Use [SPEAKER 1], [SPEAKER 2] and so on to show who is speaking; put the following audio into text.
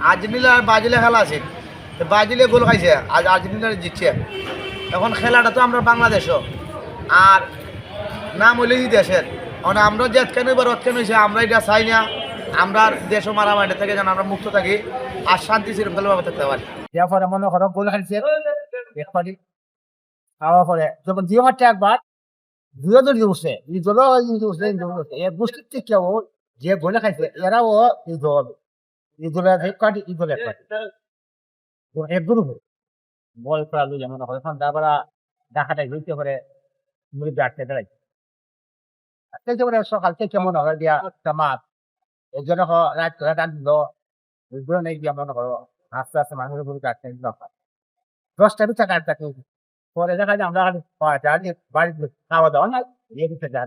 [SPEAKER 1] Argentina আর ব্রাজিলে খেলা আছে, ব্রাজিলে গোল খাইছে, আজ আর্জেন্টিনা জিতছে। এখন খেলাটা তো আমরা বাংলাদেশও, আর নাম হইলে কি দেশের, মানে আমরা যে কেন এবার কেন হয়েছে আমরা এটা চাই না। আমরা দেশও মারামারি থেকে যেন আমরা মুক্ত থাকি আর শান্তি শৃঙ্খলাভাবে থাকতে পারি। এরপরে মনে করো গোল খাইছে একবারই খাওয়ার পরে যখন জিও মারছে একবার দুটো দল উঠছে, এই দল উঠছে এর গোষ্ঠীর থেকে কেউ যে গোলে খাইছে এরাও এই দল, এই দলের এক পার্টি, এই দলের এক পার্টি, এক গ্রুপ বল খেলালো যেমন এখন তারপরে ঢাকাটাই হইতে পারে মুড়ি আটকে দাঁড়াইছে সকাল থেকে কেমন হবে দিয়া জামাত এই জন্য রাত করে টান দিল ওইগুলো নেই দিয়া মনে করো আস্তে আস্তে মানুষের গরু আটকে দিল 10টা বিটা কাটতে পরে দেখা যায় আমরা বাড়িতে খাওয়া দাওয়া না দিয়ে দিতে যা